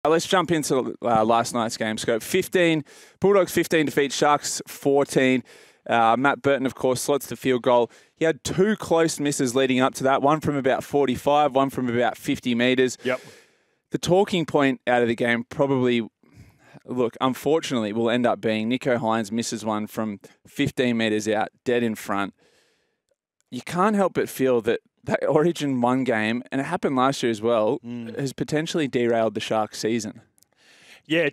Let's jump into last night's game scope. Bulldogs 15 defeat Sharks 14. Matt Burton, of course, slots the field goal. He had 2 close misses leading up to that, one from about 45, one from about 50 metres. Yep. The talking point out of the game probably, look, unfortunately, will end up being Nicho Hynes misses one from 15 metres out, dead in front. You can't help but feel that that Origin 1 game, and it happened last year as well, has potentially derailed the Sharks season. Yeah,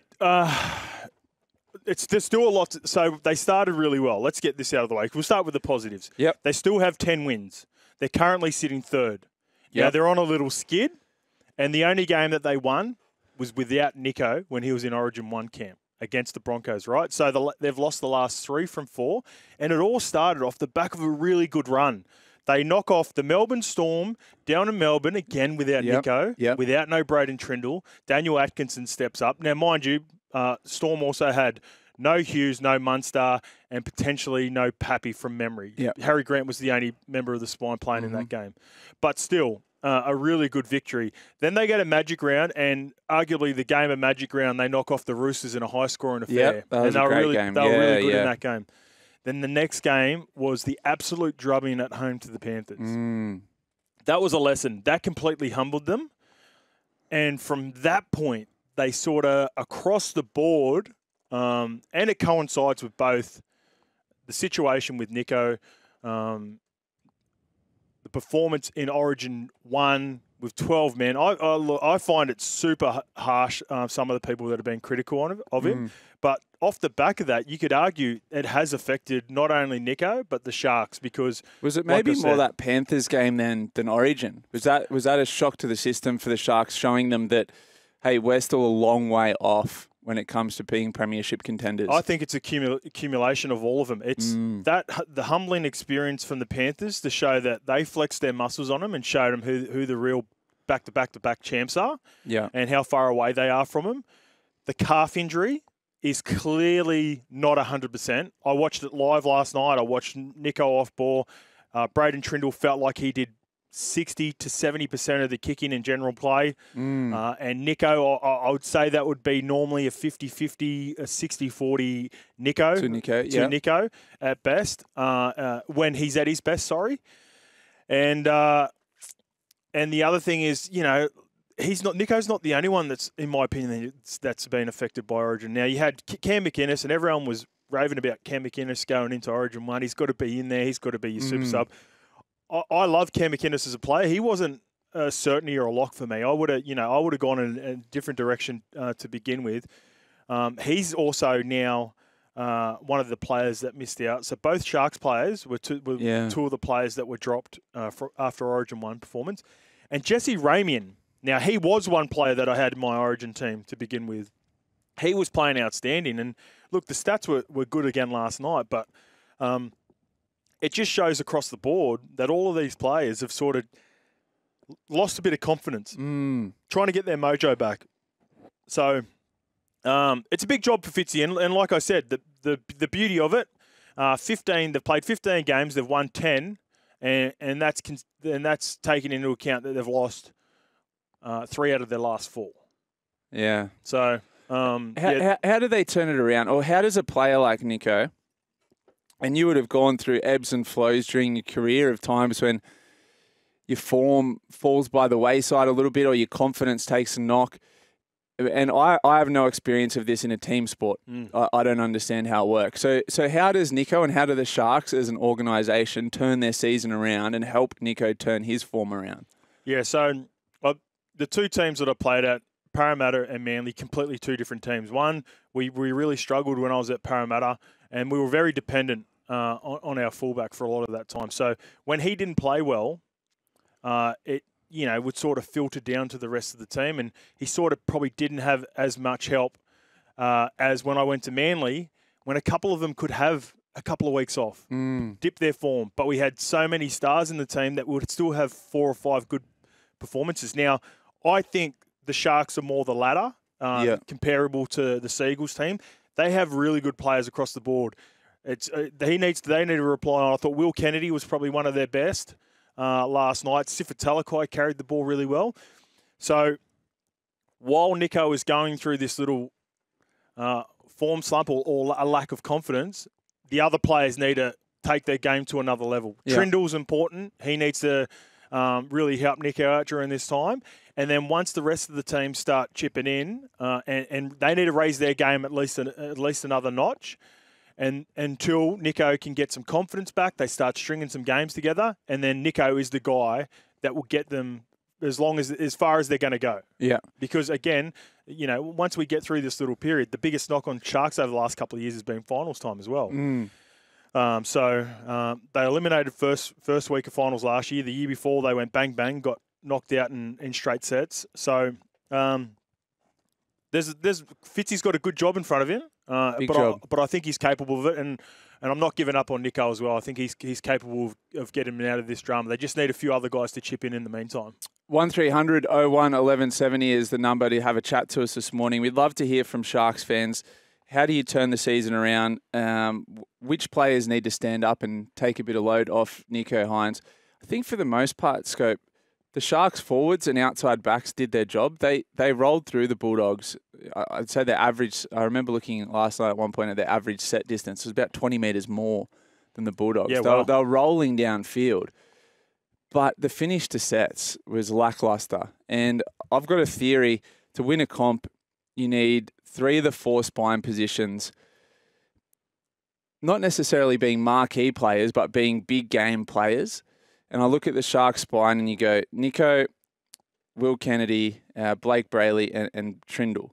there's still a lot. So they started really well. Let's get this out of the way. We'll start with the positives. Yep. They still have 10 wins. They're currently sitting 3rd. Yeah, they're on a little skid, and the only game that they won was without Nicho when he was in Origin 1 camp against the Broncos, right? So they've lost the last 3 from 4, and it all started off the back of a really good run. They knock off the Melbourne Storm down in Melbourne, again without Nicho, without no Braden Trindle. Daniel Atkinson steps up. Now, mind you, Storm also had no Hughes, no Munster, and potentially no Pappy from memory. Yep. Harry Grant was the only member of the spine playing in that game. But still, a really good victory. Then they go to Magic Round, and arguably the game of Magic Round, they knock off the Roosters in a high-scoring affair. Yep, that was a great game. They were really good in that game. Then the next game was the absolute drubbing at home to the Panthers. That was a lesson. That completely humbled them. And from that point, they sort of, across the board, and it coincides with both the situation with Nicho, the performance in Origin 1 with 12 men. I find it super harsh, some of the people that have been critical of him. But off the back of that, you could argue it has affected not only Nicho, but the Sharks, because... Was it maybe more that Panthers game than Origin? Was that a shock to the system for the Sharks, showing them that, hey, we're still a long way off when it comes to being premiership contenders? I think it's a accumulation of all of them. It's the humbling experience from the Panthers to show that they flexed their muscles on them and showed them who the real back-to-back-to-back champs are, and how far away they are from them. The calf injury is clearly not 100%. I watched it live last night. I watched Nicho off ball. Braden Trindle felt like he did 60 to 70% of the kicking in general play. And Nicho, I would say that would be normally a 50-50, a 60-40 Nicho. To Nicho, to Nicho at best, when he's at his best, sorry. And the other thing is, you know, Nicho's not the only one that's, in my opinion, that's been affected by Origin. Now, you had Cam McInnes, and everyone was raving about Cam McInnes going into Origin 1. He's got to be in there. He's got to be your super sub. I love Cam McInnes as a player. He wasn't a certainty or a lock for me. I would have gone in a different direction to begin with. He's also now one of the players that missed out. So both Sharks players were two of the players that were dropped after Origin 1 performance. And Jesse Ramian, now he was one player that I had in my Origin team to begin with. He was playing outstanding. And look, the stats were good again last night, but it just shows across the board that all of these players have sort of lost a bit of confidence, trying to get their mojo back. So it's a big job for Fitzy. And like I said, the beauty of it, they've played 15 games, they've won 10, and that's taken into account that they've lost 3 out of their last 4. Yeah. So how do they turn it around? Or how does a player like Nicho, and you would have gone through ebbs and flows during your career of times when your form falls by the wayside a little bit or your confidence takes a knock. And I have no experience of this in a team sport. I don't understand how it works. So how does Nicho and how do the Sharks as an organisation turn their season around and help Nicho turn his form around? Yeah, so the 2 teams that I played at, Parramatta and Manly, completely 2 different teams. One, we really struggled when I was at Parramatta, and we were very dependent on our fullback for a lot of that time. So when he didn't play well, it would sort of filter down to the rest of the team, and he sort of probably didn't have as much help as when I went to Manly, when a couple of them could have a couple of weeks off, dip their form. But we had so many stars in the team that we would still have 4 or 5 good performances. Now, I think the Sharks are more the latter, comparable to the Seagulls team. They have really good players across the board. They need to reply on. I thought Will Kennedy was probably one of their best last night. Sifa Talakai carried the ball really well. So while Nicho is going through this little form slump or a lack of confidence, the other players need to take their game to another level. Yeah. Trindle's important. He needs to really help Nicho out during this time. And then once the rest of the team start chipping in, and they need to raise their game at least another notch, and until Nicho can get some confidence back, they start stringing some games together, and then Nicho is the guy that will get them as far as they're going to go. Yeah. Because again, you know, once we get through this little period, the biggest knock on Sharks over the last couple of years has been finals time as well. They eliminated first week of finals last year. The year before, they went bang bang, got knocked out in straight sets. So Fitzy's got a good job in front of him. But I think he's capable of it, and I'm not giving up on Nicho as well. I think he's capable of getting him out of this drama. They just need a few other guys to chip in the meantime. 1300 01 1170 is the number to have a chat to us this morning. We'd love to hear from Sharks fans. How do you turn the season around? Which players need to stand up and take a bit of load off Nicho Hynes? I think for the most part, Scope, the Sharks forwards and outside backs did their job. They rolled through the Bulldogs. I'd say their average, I remember looking last night at one point at their average set distance. It was about 20 metres more than the Bulldogs. Yeah, wow. They were rolling downfield. But the finish to sets was lackluster. And I've got a theory, to win a comp, you need 3 of the 4 spine positions, not necessarily being marquee players, but being big game players. And I look at the Sharks spine and you go, Nicho, Will Kennedy, Blake Brayley and Trindle.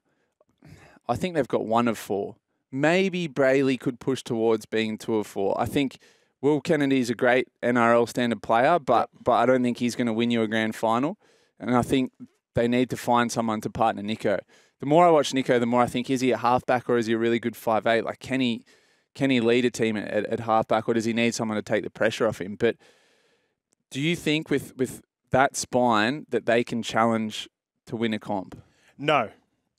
I think they've got 1 of 4. Maybe Brayley could push towards being 2 of 4. I think Will Kennedy's a great NRL standard player, but I don't think he's going to win you a grand final. And I think they need to find someone to partner Nicho. The more I watch Nicho, the more I think, is he a halfback or is he a really good 5'8"? Like, can he lead a team at halfback, or does he need someone to take the pressure off him? But do you think with that spine that they can challenge to win a comp? No.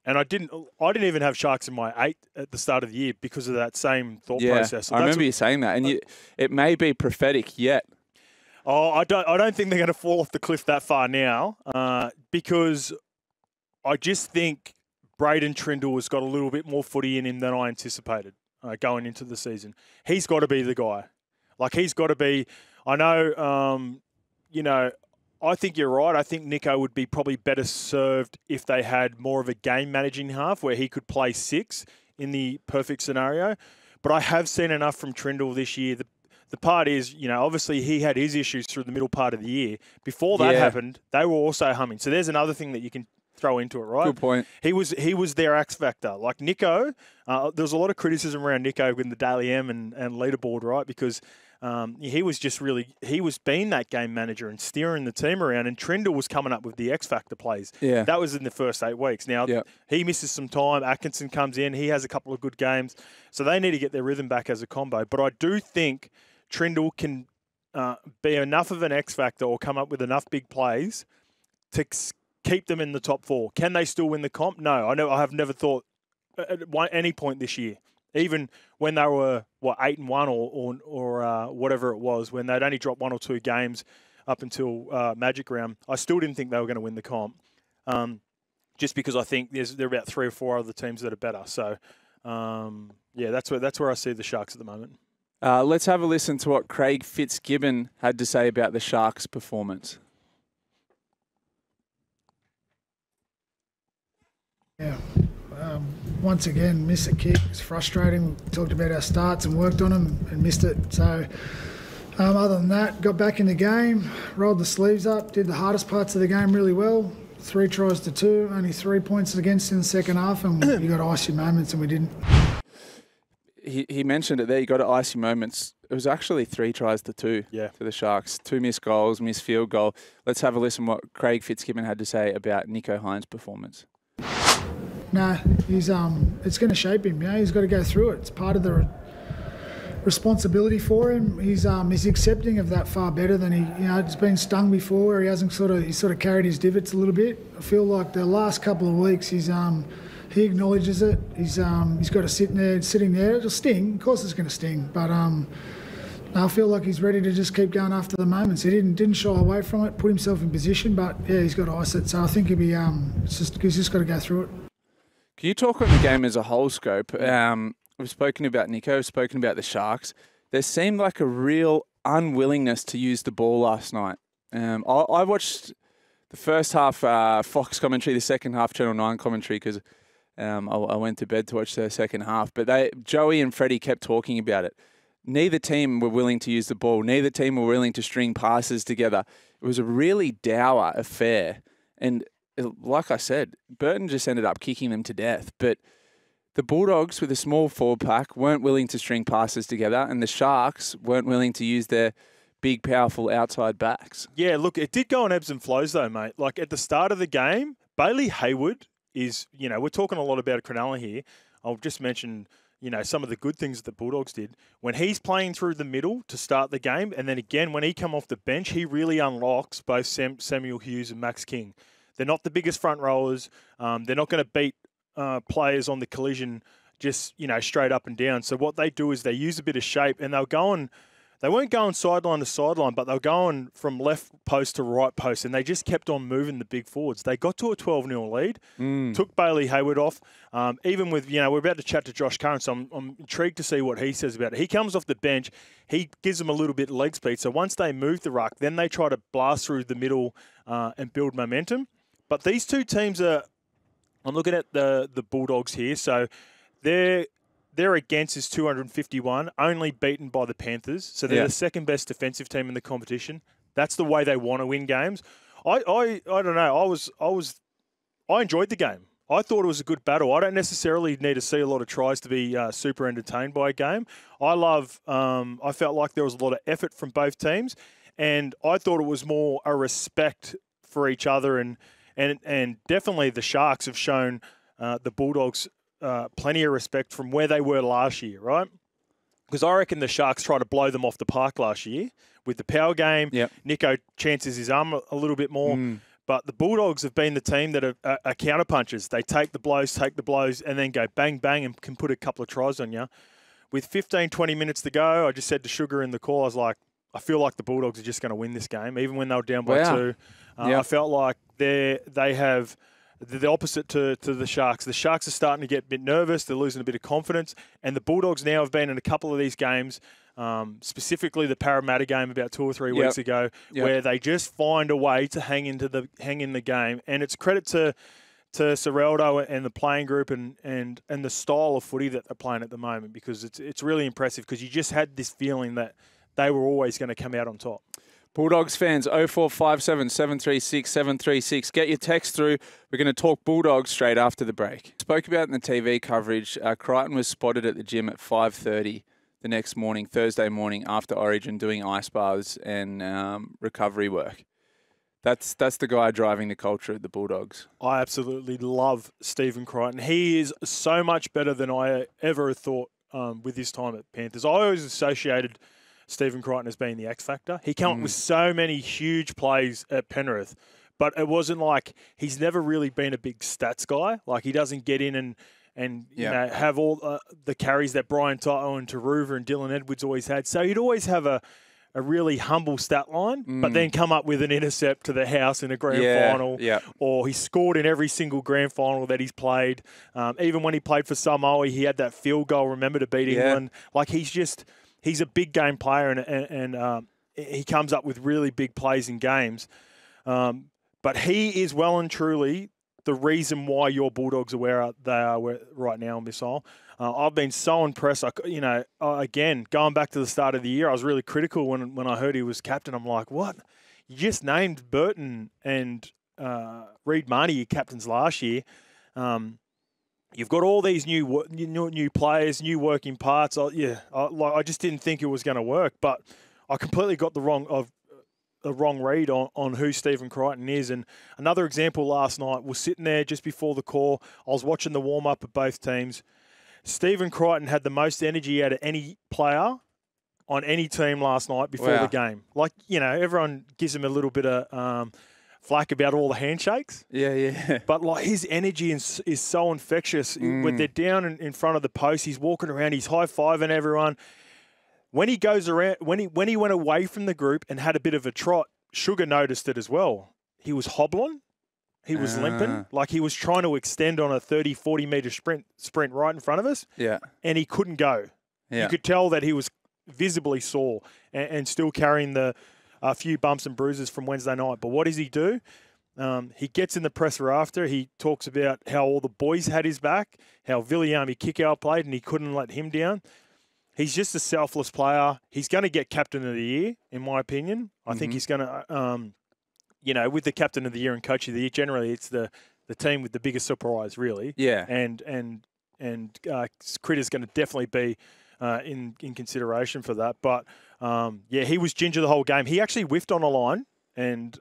And I didn't even have Sharks in my 8 at the start of the year because of that same thought process. So I remember you saying that, and it may be prophetic yet. Oh, I don't think they're going to fall off the cliff that far now, because I just think Braden Trindle has got a little bit more footy in him than I anticipated going into the season. He's got to be the guy. Like, he's got to be. I know, I think you're right. I think Nicho would be probably better served if they had more of a game managing half where he could play 6 in the perfect scenario. But I have seen enough from Trindle this year. The part is, obviously he had his issues through the middle part of the year. Before that happened, they were also humming. So there's another thing that you can throw into it, right? Good point. He was their X factor. Like Nicho, there was a lot of criticism around Nicho in the Daily M and leaderboard, right? Because he was being that game manager and steering the team around, and Trindle was coming up with the X factor plays. Yeah. That was in the first 8 weeks. Now, he misses some time. Atkinson comes in. He has a couple of good games. So they need to get their rhythm back as a combo. But I do think Trindle can be enough of an X factor or come up with enough big plays to keep them in the top 4. Can they still win the comp? No. I have never thought at any point this year, even when they were 8-1 or whatever it was, when they'd only dropped 1 or 2 games up until Magic Round, I still didn't think they were going to win the comp. Just because I think there are about 3 or 4 other teams that are better. So that's where I see the Sharks at the moment. Let's have a listen to what Craig Fitzgibbon had to say about the Sharks' performance. Yeah. Once again, missed a kick. It's frustrating. We talked about our starts and worked on them and missed it. So other than that, got back in the game, rolled the sleeves up, did the hardest parts of the game really well. 3 tries to 2, only 3 points against in the second half, and you got icy moments and we didn't. He mentioned it there. You got icy moments. It was actually 3 tries to 2 to the Sharks. 2 missed goals, missed field goal. Let's have a listen to what Craig Fitzgibbon had to say about Nicho Hynes' performance. No, he's it's going to shape him. He's got to go through it. It's part of the responsibility for him. He's accepting of that far better than he. It's been stung before where he hasn't sort of carried his divots a little bit. I feel like the last couple of weeks he acknowledges it. He's got to sitting there. It'll sting. Of course, it's going to sting. But I feel like he's ready to just keep going after the moments. He didn't shy away from it, put himself in position, but yeah, he's got to ice it. So I think he's just got to go through it. Can you talk on the game as a whole, Scope? We've spoken about Nicho, we've spoken about the Sharks. There seemed like a real unwillingness to use the ball last night. I watched the first half Fox commentary, the second half Channel 9 commentary, because I went to bed to watch the second half. But Joey and Freddie kept talking about it. Neither team were willing to use the ball. Neither team were willing to string passes together. It was a really dour affair. And like I said, Burton just ended up kicking them to death. But the Bulldogs, with a small forward pack, weren't willing to string passes together. And the Sharks weren't willing to use their big, powerful outside backs. Yeah, look, it did go on ebbs and flows, though, mate. Like, at the start of the game, Bailey Hayward is, we're talking a lot about Cronulla here. I'll just mention, some of the good things that the Bulldogs did. When he's playing through the middle to start the game, and then again, when he come off the bench, he really unlocks both Samuel Hughes and Max King. They're not the biggest front rowers. They're not going to beat players on the collision just, straight up and down. So what they do is they use a bit of shape, and they weren't going sideline to sideline, but they were going from left post to right post, and they just kept on moving the big forwards. They got to a 12-0 lead, took Bailey Hayward off. Even with, we're about to chat to Josh Curran, so I'm intrigued to see what he says about it. He comes off the bench. He gives them a little bit of leg speed. So once they move the ruck, then they try to blast through the middle and build momentum. But these two teams I'm looking at the Bulldogs here, so their against is 251, only beaten by the Panthers. So they're the second best defensive team in the competition. That's the way they want to win games. I don't know. I enjoyed the game. I thought it was a good battle. I don't necessarily need to see a lot of tries to be super entertained by a game. I felt like there was a lot of effort from both teams, and I thought it was more a respect for each other, and definitely the Sharks have shown the Bulldogs plenty of respect from where they were last year, right? Because I reckon the Sharks tried to blow them off the park last year with the power game. Yep. Nicho chances his arm a little bit more. But the Bulldogs have been the team that are counterpunchers. They take the blows, and then go bang, bang, and can put a couple of tries on you. With 15, 20 minutes to go, I just said to Sugar in the call, I was like, I feel like the Bulldogs are just going to win this game, even when they were down by 2. I felt like they have the opposite to the Sharks. The Sharks are starting to get a bit nervous. They're losing a bit of confidence. And the Bulldogs now have been in a couple of these games, specifically the Parramatta game about 2 or 3 weeks ago, where they just find a way to hang in the game. And it's credit to Serraldo and the playing group and the style of footy that they're playing at the moment, because it's really impressive, because you just had this feeling that they were always going to come out on top. Bulldogs fans, 0457 736 736. Get your text through. We're going to talk Bulldogs straight after the break. Spoke about in the TV coverage, Crichton was spotted at the gym at 5:30 the next morning, Thursday morning, after Origin, doing ice baths and recovery work. That's the guy driving the culture at the Bulldogs. I absolutely love Stephen Crichton. He is so much better than I ever thought with his time at Panthers. I always associated Stephen Crichton as being the X factor. He came up with so many huge plays at Penrith, but it wasn't like he's never really been a big stats guy. Like, he doesn't get in and have all the carries that Brian Toto and Taruva and Dylan Edwards always had. So he'd always have a really humble stat line, but then come up with an intercept to the house in a grand final. Yeah. Or he scored in every single grand final that he's played. Even when he played for Samoa, he had that field goal, remember, to beat England. Like, he's a big game player, and he comes up with really big plays in games. But he is well and truly the reason why your Bulldogs are where they are right now, Missile. I've been so impressed. Again, going back to the start of the year, I was really critical when I heard he was captain. I'm like, what? You just named Burton and Reid Marnie your captains last year. You've got all these new players, new working parts. I just didn't think it was going to work, but I completely got the wrong read on who Stephen Crichton is. And another example last night was sitting there just before the call. I was watching the warm-up of both teams. Stephen Crichton had the most energy out of any player on any team last night before the game. Like, everyone gives him a little bit of flack about all the handshakes. Yeah. But like, his energy is so infectious. When they're down in front of the post, he's walking around, he's high-fiving everyone. when he goes around, when he went away from the group and had a bit of a trot, Sugar noticed it as well. He was hobbling. He was limping, like he was trying to extend on a 30, 40-metre sprint right in front of us. Yeah. And he couldn't go. Yeah. You could tell that he was visibly sore and still carrying a few bumps and bruises from Wednesday night. But what does he do? He gets in the presser after. He talks about how all the boys had his back, how Viliami Kickout played, and he couldn't let him down. He's just a selfless player. He's going to get Captain of the Year, in my opinion. I think he's going to... with the Captain of the Year and Coach of the Year, generally it's the team with the biggest surprise, really. Yeah. And Critter's going to definitely be in consideration for that. But, he was ginger the whole game. He actually whiffed on a line, and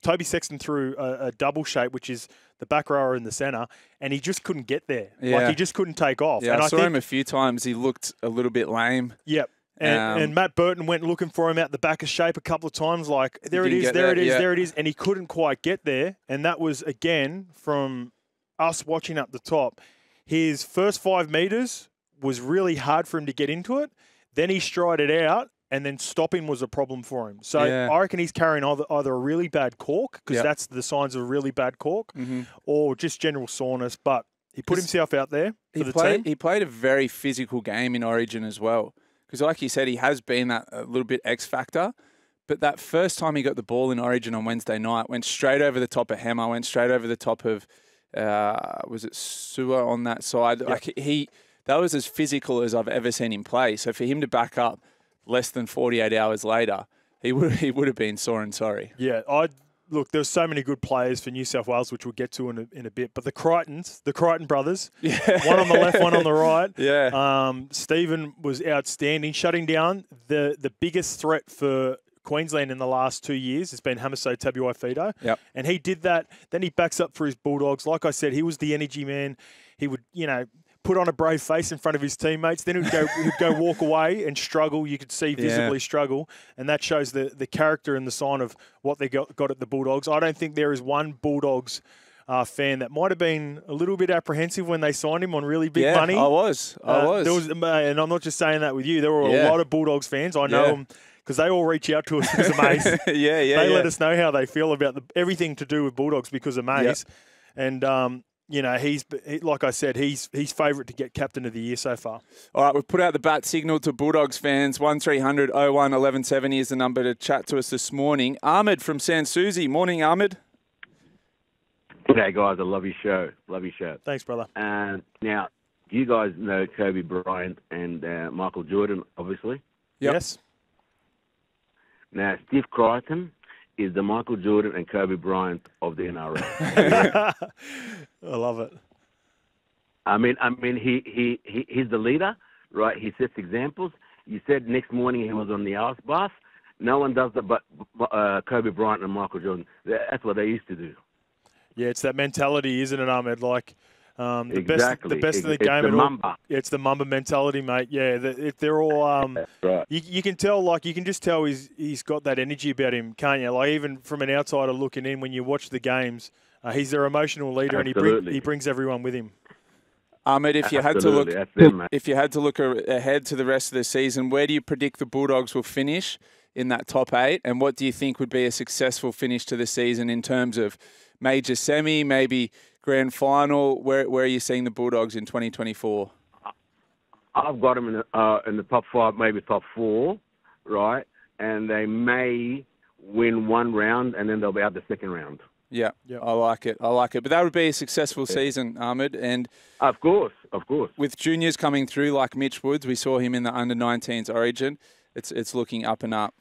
Toby Sexton threw a double shape, which is the back rower in the centre, and he just couldn't get there. Yeah. Like, he just couldn't take off. Yeah, and I saw him a few times. He looked a little bit lame. Yep. And Matt Burton went looking for him out the back of shape a couple of times, like, there it is, there it is, and he couldn't quite get there. And that was, again, from us watching up the top. His first 5 metres was really hard for him to get into it. Then he strided out, and then stopping was a problem for him. So I reckon he's carrying either a really bad cork, because that's the signs of a really bad cork, or just general soreness. But he put himself out there for the team. He played a very physical game in Origin as well. Because like you said, he has been that a little bit X factor. But that first time he got the ball in Origin on Wednesday night, went straight over the top of Hammer, went straight over the top of, was it Sewer on that side? Yep. Like that was as physical as I've ever seen him play. So for him to back up less than 48 hours later, he would have been sore and sorry. Yeah, Look, there's so many good players for New South Wales, which we'll get to in a bit. But the Crichton brothers, one on the left, one on the right. Yeah. Stephen was outstanding, shutting down the biggest threat for Queensland in the last 2 years has been Hamiso Tabuai-Fidow. Yep. And he did that. Then he backs up for his Bulldogs. Like I said, he was the energy man. He would, put on a brave face in front of his teammates. Then he'd go walk away and struggle. You could see visibly struggle. And that shows the character and the sign of what they got at the Bulldogs. I don't think there is one Bulldogs fan that might have been a little bit apprehensive when they signed him on really big money. I was. And I'm not just saying that with you. There were a lot of Bulldogs fans. I know them because they all reach out to us because of Mace. They let us know how they feel about everything to do with Bulldogs because of Mace. Yep. And, he's like I said, he's favourite to get Captain of the Year so far. All right, we've put out the bat signal to Bulldogs fans. 1300 01 1170 is the number to chat to us this morning. Ahmed from San Susi. Morning, Ahmed. G'day, guys. I love your show. Love your show. Thanks, brother. Now, you guys know Kobe Bryant and Michael Jordan, obviously. Yep. Yes. Now, Steve Crichton is the Michael Jordan and Kobe Bryant of the NRL. I love it. I mean, he's the leader, right? He sets examples. You said next morning he was on the ice bath. No one does that but Kobe Bryant and Michael Jordan. That's what they used to do. Yeah, it's that mentality, isn't it, Ahmed? Like the exactly. best of the it's game. The Mamba. It's the Mamba mentality, mate. Yeah, they're all. That's right. You can tell, like you can just tell he's got that energy about him, can't you? Like even from an outsider looking in, when you watch the games, he's their emotional leader, Absolutely. and he brings everyone with him. Ahmed, if you had to look ahead to the rest of the season, where do you predict the Bulldogs will finish in that top 8, and what do you think would be a successful finish to the season in terms of major semi, maybe grand final? Where are you seeing the Bulldogs in 2024? I've got them in the top 5, maybe top 4, right? And they may win one round, and then they'll be out the second round. Yeah, yep. I like it. But that would be a successful season, Ahmed. And of course. With juniors coming through like Mitch Woods, we saw him in the under-19s Origin. It's looking up and up.